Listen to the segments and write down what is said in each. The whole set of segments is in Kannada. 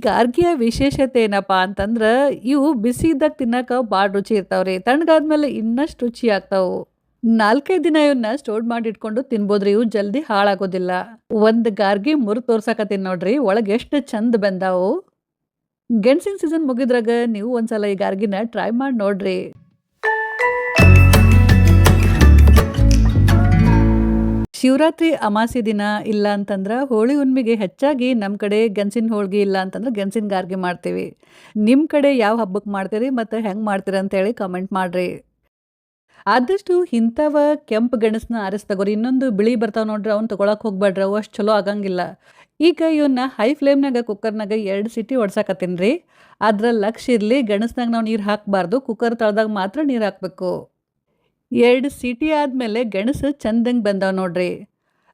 ಗಾರ್ಗಿಯ ವಿಶೇಷತೆ ಏನಪ್ಪಾ ಅಂತಂದ್ರ, ಇವು ಬಿಸಿ ಇದ್ದಾಗ ತಿನ್ನಕ ಭಾಳ ರುಚಿ ಇರ್ತಾವ್ರಿ. ತಣ್ಣಗಾದ್ಮೇಲೆ ಇನ್ನಷ್ಟು ರುಚಿ ಆಗ್ತಾವು. 4-5 ದಿನ ಇವನ್ನ ಸ್ಟೋರ್ ಮಾಡಿ ಇಟ್ಕೊಂಡು ತಿನ್ಬೋದ್ರಿ. ಇವು ಜಲ್ದಿ ಹಾಳಾಗೋದಿಲ್ಲ. ಒಂದ್ ಗಾರ್ಗಿ ಮುರಿದ್ ತೋರ್ಸಾಕತ್ತೀನಿ ನೋಡ್ರಿ. ಒಳಗ್ ಎಷ್ಟ್ ಚಂದ ಬೆಂದಾವು. ಗೆಣಸಿನ ಸೀಸನ್ ಮುಗಿದ್ರಾಗ ನೀವು ಒಂದ್ಸಲ ಈ ಗಾರ್ಗಿನ ಟ್ರೈ ಮಾಡಿ ನೋಡ್ರಿ. ಶಿವರಾತ್ರಿ ಅಮಾವಾಸ್ಯೆ ದಿನ ಇಲ್ಲ ಅಂತಂದ್ರ ಹೋಳಿ ಹುಣ್ಣಿಮೆಗೆ ಹೆಚ್ಚಾಗಿ ನಮ್ಮ ಕಡೆ ಗೆಣಸಿನ ಹೋಳ್ಗೆ ಇಲ್ಲ ಅಂತಂದ್ರೆ ಗೆಣಸಿನ ಗಾರ್ಗಿ ಮಾಡ್ತೀವಿ. ನಿಮ್ಮ ಕಡೆ ಯಾವ ಹಬ್ಬಕ್ಕೆ ಮಾಡ್ತೀರಿ ಮತ್ತು ಹೆಂಗೆ ಮಾಡ್ತೀರಿ ಅಂತೇಳಿ ಕಮೆಂಟ್ ಮಾಡ್ರಿ. ಆದಷ್ಟು ಇಂಥವ ಕೆಂಪು ಗೆಣಸನ್ನ ಆರಿಸಿ ತಗೋರಿ. ಇನ್ನೊಂದು ಬಿಳಿ ಬರ್ತಾವೆ ನೋಡ್ರಿ, ಅವ್ನು ತೊಗೊಳಕ್ಕೆ ಹೋಗ್ಬೇಡ್ರಿ, ಅವು ಅಷ್ಟು ಚಲೋ ಆಗಂಗಿಲ್ಲ. ಈಗ ಇವನ್ನ ಹೈ ಫ್ಲೇಮ್ನಾಗ ಕುಕ್ಕರ್ನಾಗ 2 ಸಿಟಿ ಹೊಡ್ಸಾಕತ್ತೀನಿ ರೀ. ಅದ್ರಲ್ಲಿ ಲಕ್ಷ ಇರಲಿ, ಗೆಣಸ್ನಾಗ ನಾವು ನೀರು ಹಾಕಬಾರ್ದು, ಕುಕ್ಕರ್ ತಳದಾಗ ಮಾತ್ರ ನೀರು ಹಾಕಬೇಕು. 2 ಸೀಟಿ ಆದಮೇಲೆ ಗೆಣಸು ಚಂದಂಗೆ ಬಂದಾವೆ ನೋಡ್ರಿ.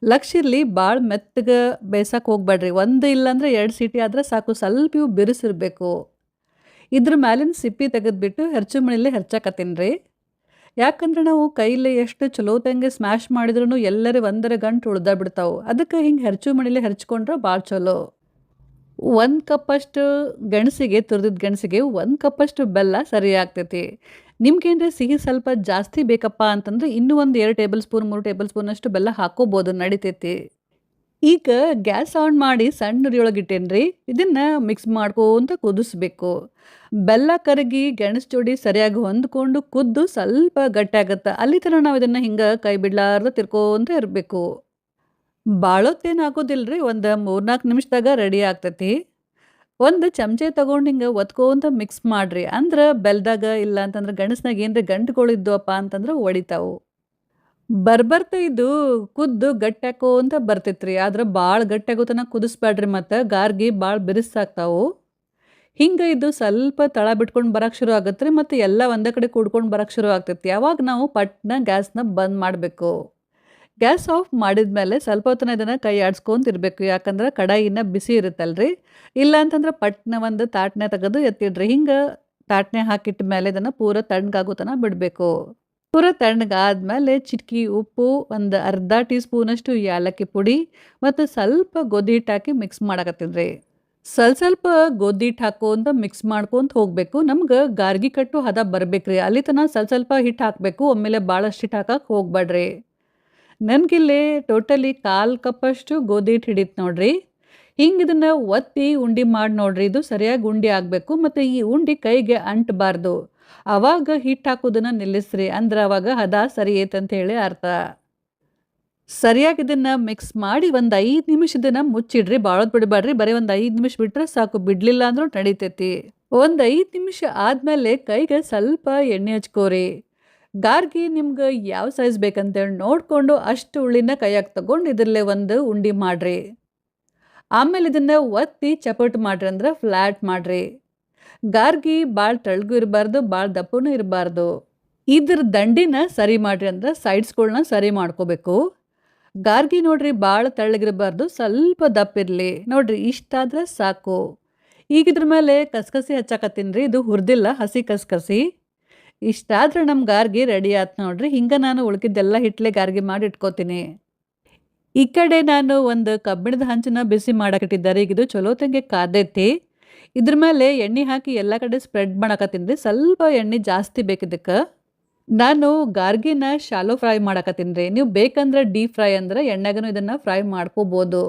ಲಕ್ಷ ಇರಲಿ, ಭಾಳ ಮೆತ್ತಗೆ ಬೇಯ್ಸಕ್ಕೆ ಹೋಗ್ಬೇಡ್ರಿ. 1 ಇಲ್ಲಾಂದ್ರೆ 2 ಸೀಟಿ ಆದ್ರೆ ಸಾಕು. ಸ್ವಲ್ಪ ಇವು ಬಿರುಸಿರ್ಬೇಕು. ಇದ್ರ ಮ್ಯಾಲಿನ ಸಿಪ್ಪಿ ತೆಗೆದ್ಬಿಟ್ಟು ಹೆರ್ಚು ಮಣಿಲೆ ಹೆರ್ಚಾಕತ್ತೀನಿ ರೀ. ಯಾಕಂದ್ರೆ ನಾವು ಕೈಲಿ ಎಷ್ಟು ಚಲೋತಂಗೆ ಸ್ಮ್ಯಾಶ್ ಮಾಡಿದ್ರೂ ಎಲ್ಲರೂ 1 ಗಂಟು ಉಳ್ದ ಬಿಡ್ತಾವೆ. ಅದಕ್ಕೆ ಹಿಂಗೆ ಹೆರ್ಚು ಮಣಿಲೆ ಹೆರ್ಚ್ಕೊಂಡ್ರೆ ಭಾಳ ಚಲೋ. 1 ಕಪ್ಪಷ್ಟು ಗೆಣಸಿಗೆ, ತುರಿದಿದ್ದ ಗೆಣಸಿಗೆ 1 ಕಪ್ಪಷ್ಟು ಬೆಲ್ಲ ಸರಿ ಆಗ್ತೈತಿ. ನಿಮ್ಗೇನ್ರೆ ಸಿಹಿ ಸ್ವಲ್ಪ ಜಾಸ್ತಿ ಬೇಕಪ್ಪ ಅಂತಂದ್ರೆ ಇನ್ನೂ ಒಂದು 2 ಟೇಬಲ್ ಸ್ಪೂನ್ 3 ಟೇಬಲ್ ಸ್ಪೂನಷ್ಟು ಬೆಲ್ಲ ಹಾಕೋಬೋದು, ನಡಿತೈತಿ. ಈಗ ಗ್ಯಾಸ್ ಆನ್ ಮಾಡಿ ಸಣ್ಣ ಉರಿಯೊಳಗೆ ಇಟ್ಟೇನ್ರಿ. ಇದನ್ನ ಮಿಕ್ಸ್ ಮಾಡ್ಕೊಂತ ಕುದಿಸ್ಬೇಕು. ಬೆಲ್ಲ ಕರಗಿ ಗೆಣಸು ಜೋಡಿ ಸರಿಯಾಗಿ ಹೊಂದ್ಕೊಂಡು ಕುದ್ದು ಸ್ವಲ್ಪ ಗಟ್ಟಿ ಆಗತ್ತೆ. ಅಲ್ಲಿ ತನಕ ನಾವು ಇದನ್ನು ಹಿಂಗೆ ಕೈ ಬಿಡ್ಲಾರ್ದ ತಿರ್ಕೊಂತ ಇರಬೇಕು. ಭಾಳೊತ್ತೇನು ಆಗೋದಿಲ್ರಿ, ಒಂದು 3-4 ನಿಮಿಷದಾಗ ರೆಡಿ ಆಗ್ತೈತಿ. ಒಂದು ಚಮಚೆ ತಗೊಂಡು ಹಿಂಗೆ ಒತ್ಕೊಂತ ಮಿಕ್ಸ್ ಮಾಡ್ರಿ. ಅಂದ್ರೆ ಬೆಲ್ದಾಗ ಇಲ್ಲ ಅಂತಂದ್ರೆ ಗೆಣಸ್ನಾಗ ಏನ್ರಿ ಗಂಟುಗಳಿದ್ವಪ್ಪ ಅಂತಂದ್ರೆ ಒಡಿತಾವು. ಬರ್ಬರ್ತಾ ಇದು ಕುದ್ದು ಗಟ್ಟಿ ಹಾಕೋಂತ ಬರ್ತೈತ್ರಿ. ಆದ್ರೆ ಭಾಳ ಗಟ್ಟಿ ಆಗೋ ತನಕ ಕುದಿಸ್ಬೇಡ್ರಿ, ಮತ್ತು ಗಾರ್ಗಿ ಭಾಳ ಬಿರುಸಾಗ್ತಾವು. ಹಿಂಗೆ ಇದು ಸ್ವಲ್ಪ ತಳ ಬಿಟ್ಕೊಂಡು ಬರಕ್ಕೆ ಶುರು ಆಗತ್ತೆ ರೀ, ಮತ್ತು ಎಲ್ಲ ಒಂದೇ ಕಡೆ ಕೂಡ್ಕೊಂಡು ಬರಕ್ಕೆ ಶುರು ಆಗ್ತೈತಿ. ಯಾವಾಗ ನಾವು ಪಟ್ನ ಗ್ಯಾಸ್ನ ಬಂದ್ ಮಾಡಬೇಕು. ಗ್ಯಾಸ್ ಆಫ್ ಮಾಡಿದ್ಮೇಲೆ ಸ್ವಲ್ಪ ಹೊತ್ತನ ಇದನ್ನು ಕೈ ಆಡಿಸ್ಕೊಂತಿರ್ಬೇಕು. ಯಾಕಂದ್ರೆ ಕಡಾಯಿ ಇನ್ನೂ ಬಿಸಿ ಇರುತ್ತಲ್ರಿ. ಇಲ್ಲ ಅಂತಂದ್ರೆ ಪಟ್ನ ಒಂದು ತಾಟ್ನೆ ತೆಗೆದು ಎತ್ತಿಡ್ರಿ. ಹಿಂಗೆ ತಾಟ್ನೆ ಹಾಕಿಟ್ಟ ಮೇಲೆ ಇದನ್ನು ಪೂರ ತಣ್ಣಗಾಗೋ ತನಕ ಬಿಡಬೇಕು. ಪೂರ ತಣ್ಣಗಾದ್ಮೇಲೆ ಚಿಟಕಿ ಉಪ್ಪು, ಒಂದು ಅರ್ಧ ಟೀ ಸ್ಪೂನಷ್ಟು ಏಲಕ್ಕಿ ಪುಡಿ ಮತ್ತು ಸ್ವಲ್ಪ ಗೋಧಿ ಹಿಟ್ಟು ಹಾಕಿ ಮಿಕ್ಸ್ ಮಾಡಕತ್ತೀನಿ. ಸ್ವಲ್ಪ ಗೋಧಿ ಹಿಟ್ಟು ಹಾಕೋಂತ ಮಿಕ್ಸ್ ಮಾಡ್ಕೊಂತ ಹೋಗ್ಬೇಕು. ನಮ್ಗೆ ಗಾರ್ಗಿ ಕಟ್ಟು ಹದ ಬರ್ಬೇಕ್ರಿ. ಅಲ್ಲಿ ತನಕ ಸ್ವಲ್ಪ ಹಿಟ್ಟು ಹಾಕಬೇಕು. ಒಮ್ಮೆಲೆ ಭಾಳಷ್ಟು ಹಿಟ್ಟು ಹಾಕಕ್ಕೆ ಹೋಗ್ಬೇಡ್ರಿ. ನನಗಿಲ್ಲಿ ಟೋಟಲಿ 1/4 ಕಪ್ಪಷ್ಟು ಗೋಧಿ ಹಿಟ್ಟು ಹಿಡಿತು ನೋಡ್ರಿ. ಹಿಂಗೆ ಇದನ್ನು ಒತ್ತಿ ಉಂಡೆ ಮಾಡಿ ನೋಡ್ರಿ. ಇದು ಸರಿಯಾಗಿ ಉಂಡೆ ಆಗಬೇಕು, ಮತ್ತು ಈ ಉಂಡೆ ಕೈಗೆ ಅಂಟಬಾರ್ದು. ಆವಾಗ ಹಿಟ್ಟು ಹಾಕೋದನ್ನು ನಿಲ್ಲಿಸ್ರಿ. ಅಂದ್ರೆ ಅವಾಗ ಹದ ಸರಿ ಐತಂತ ಹೇಳಿ ಅರ್ಥ. ಸರಿಯಾಗಿ ಇದನ್ನು ಮಿಕ್ಸ್ ಮಾಡಿ ಒಂದು 5 ನಿಮಿಷ ಇದನ್ನು ಮುಚ್ಚಿಡ್ರಿ. ಭಾಳೋದು ಬಿಡಬೇಡ್ರಿ, ಬರೀ ಒಂದು 5 ನಿಮಿಷ ಬಿಟ್ಟರೆ ಸಾಕು. ಬಿಡಲಿಲ್ಲ ಅಂದ್ರೂ ನಡೀತೈತಿ. ಒಂದು 5 ನಿಮಿಷ ಆದಮೇಲೆ ಕೈಗೆ ಸ್ವಲ್ಪ ಎಣ್ಣೆ ಹಚ್ಕೋರಿ. ಗಾರ್ಗಿ ನಿಮ್ಗೆ ಯಾವ ಸೈಜ್ ಬೇಕಂತೇಳಿ ನೋಡಿಕೊಂಡು ಅಷ್ಟು ಉಳ್ಳಿನ ಕೈಯಾಗಿ ತಗೊಂಡು ಇದರಲ್ಲೇ ಒಂದು ಉಂಡೆ ಮಾಡಿರಿ. ಆಮೇಲೆ ಇದನ್ನು ಒತ್ತಿ ಚಪಟ್ ಮಾಡಿರಿ, ಅಂದ್ರೆ ಫ್ಲ್ಯಾಟ್ ಮಾಡಿರಿ. ಗಾರ್ಗಿ ಭಾಳ ತೆಳ್ಳಗೂ ಇರಬಾರ್ದು, ಭಾಳ ದಪ್ಪನೂ ಇರಬಾರ್ದು. ಇದ್ರ ದಂಡಿನ ಸರಿ ಮಾಡಿರಿ, ಅಂದ್ರೆ ಸೈಡ್ಸ್ಗಳನ್ನ ಸರಿ ಮಾಡ್ಕೋಬೇಕು. ಗಾರ್ಗಿ ನೋಡ್ರಿ ಭಾಳ ತೆಳ್ಳಗಿರಬಾರ್ದು, ಸ್ವಲ್ಪ ದಪ್ಪ ಇರಲಿ ನೋಡ್ರಿ. ಇಷ್ಟಾದ್ರೆ ಸಾಕು. ಈಗ ಇದ್ರ ಮೇಲೆ ಕಸ್ಕಸಿ ಹಚ್ಚಾಕತ್ತೀನಿ ರೀ. ಇದು ಹುರಿದಿಲ್ಲ, ಹಸಿ ಕಸ್ಕಸಿ. ಇಷ್ಟಾದ್ರೆ ನಮ್ಮ ಗಾರ್ಗಿ ರೆಡಿ ಆಯ್ತು ನೋಡ್ರಿ. ಹಿಂಗೆ ನಾನು ಉಳ್ಕಿದ್ದೆಲ್ಲ ಹಿಟ್ಲೆ ಗಾರ್ಗಿ ಮಾಡಿ ಇಟ್ಕೋತೀನಿ. ಈ ಕಡೆ ನಾನು ಒಂದು ಕಬ್ಬಿಣದ ಹಂಚನ್ನ ಬಿಸಿ ಮಾಡಾಕಿಟ್ಟಿದ್ದಾರೆ. ಈಗ ಇದು ಚಲೋತಂಗೆ ಕಾದೈತಿ. ಇದ್ರ ಮೇಲೆ ಎಣ್ಣೆ ಹಾಕಿ ಎಲ್ಲ ಕಡೆ ಸ್ಪ್ರೆಡ್ ಮಾಡಾಕತ್ತೀನಿ ರೀ. ಸ್ವಲ್ಪ ಎಣ್ಣೆ ಜಾಸ್ತಿ ಬೇಕಿದ್ದಕ್ಕೆ. ನಾನು ಗಾರ್ಗಿನ ಶಾಲೋ ಫ್ರೈ ಮಾಡಾಕತ್ತೀನಿ ರೀ. ನೀವು ಬೇಕಂದ್ರೆ ಡೀಪ್ ಫ್ರೈ ಅಂದ್ರೆ ಎಣ್ಣೆಗೂ ಇದನ್ನು ಫ್ರೈ ಮಾಡ್ಕೋಬೋದು.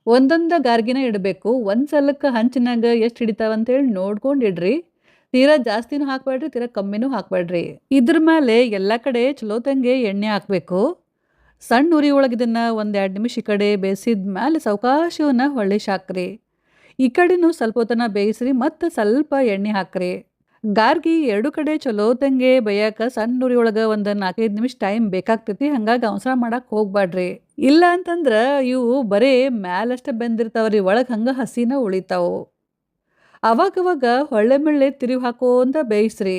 ಒಂದೊಂದು ಗಾರ್ಗಿನ ಇಡಬೇಕು. ಒಂದು ಸಲಕ್ಕೆ ಹಂಚಿನಾಗ ಎಷ್ಟು ಹಿಡಿತಾವಂತೇಳಿ ನೋಡ್ಕೊಂಡು ಇಡ್ರಿ. ತೀರಾ ಜಾಸ್ತಿನೂ ಹಾಕಬೇಡ್ರಿ, ತೀರಾ ಕಮ್ಮಿನೂ ಹಾಕಬೇಡ್ರಿ. ಇದ್ರ ಮೇಲೆ ಎಲ್ಲ ಕಡೆ ಚಲೋತಂಗೆ ಎಣ್ಣೆ ಹಾಕಬೇಕು. ಸಣ್ಣ ಉರಿ ಒಳಗೆ ಇದನ್ನು 1-2 ನಿಮಿಷ ಈ ಕಡೆ ಬೇಯಿಸಿದ ಮೇಲೆ ಸಾವಕಾಶವನ್ನ ಹೊಳ್ಳಿ ಹಾಕ್ರಿ. ಈ ಕಡೆನೂ ಸ್ವಲ್ಪ ಹೊತ್ತನ ಬೇಯಿಸ್ರಿ, ಮತ್ತು ಸ್ವಲ್ಪ ಎಣ್ಣೆ ಹಾಕ್ರಿ. ಗಾರ್ಗಿ 2 ಕಡೆ ಚಲೋತಂಗೆ ಬೇಯಕ್ಕೆ ಸಣ್ಣ ಉರಿ ಒಳಗೆ ಒಂದು 4-5 ನಿಮಿಷ ಟೈಮ್ ಬೇಕಾಗ್ತೈತಿ. ಹಂಗಾಗಿ ಅವಸರ ಮಾಡಕ್ಕೆ ಹೋಗ್ಬೇಡ್ರಿ. ಇಲ್ಲ ಅಂತಂದ್ರೆ ಇವು ಬರೀ ಮ್ಯಾಲಷ್ಟೇ ಬೆಂದಿರ್ತಾವ್ರಿ, ಒಳಗೆ ಹಂಗೆ ಹಸಿನ ಉಳಿತಾವು. ಅವಾಗವಾಗ ಹೊಳ್ಳೆ ಮೆಳ್ಳೆ ತಿರುವಿ ಹಾಕೋಂತ ಬೇಯಿಸ್ರಿ.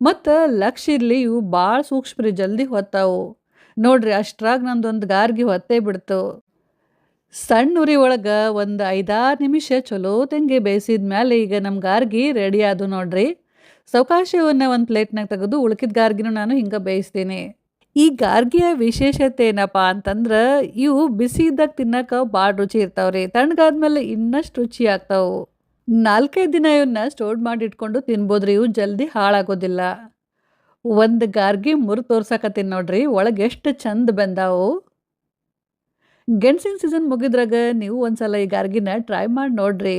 ಮತ್ತು ಲಕ್ಷ ಇರಲಿ, ಇವು ಭಾಳ ಸೂಕ್ಷ್ಮ ರೀ, ಜಲ್ದಿ ಹೊತ್ತಾವು ನೋಡ್ರಿ. ಅಷ್ಟ್ರಾಗ ನಂದೊಂದು ಗಾರ್ಗಿ ಹೊತ್ತೇ ಬಿಡ್ತು. ಸಣ್ಣ ಉರಿ ಒಳಗೆ ಒಂದು 5-6 ನಿಮಿಷ ಚಲೋತಂಗೆ ಬೇಯಿಸಿದ ಮೇಲೆ ಈಗ ನಮ್ಮ ಗಾರ್ಗಿ ರೆಡಿ ಆದು ನೋಡ್ರಿ. ಸಾವಕಾಶವನ್ನು ಒಂದು ಪ್ಲೇಟ್ನಾಗ ತೆಗೆದು ಉಳ್ಕಿದ ಗಾರ್ಗಿನೂ ನಾನು ಹಿಂಗೆ ಬೇಯಿಸ್ತೀನಿ. ಈ ಗಾರ್ಗಿಯ ವಿಶೇಷತೆ ಏನಪ್ಪ ಅಂತಂದ್ರೆ, ಇವು ಬಿಸಿ ಇದ್ದಾಗ ತಿನ್ನಕ್ಕೆ ಭಾಳ ರುಚಿ ಇರ್ತಾವ್ರಿ. ತಣ್ಣಗಾದ್ಮೇಲೆ ಇನ್ನಷ್ಟು ರುಚಿ ಆಗ್ತಾವೆ. 4, 5 ದಿನ ಇವನ್ನ ಸ್ಟೋರ್ ಮಾಡಿ ಇಟ್ಕೊಂಡು ತಿನ್ಬೋದ್ರಿ. ಇವು ಜಲ್ದಿ ಹಾಳಾಗೋದಿಲ್ಲ. ಒಂದ್ ಗಾರ್ಗಿ ಮುರ್ದ್ ತೋರ್ಸಾಕತ್ತೀನಿ ನೋಡ್ರಿ. ಒಳಗ್ ಎಷ್ಟ್ ಚಂದ ಬೆಂದಾವು. ಗೆಣಸಿನ ಸೀಸನ್ ಮುಗಿದ್ರಾಗ ನೀವು ಒಂದ್ಸಲ ಈ ಗಾರ್ಗಿನ ಟ್ರೈ ಮಾಡಿ ನೋಡ್ರಿ.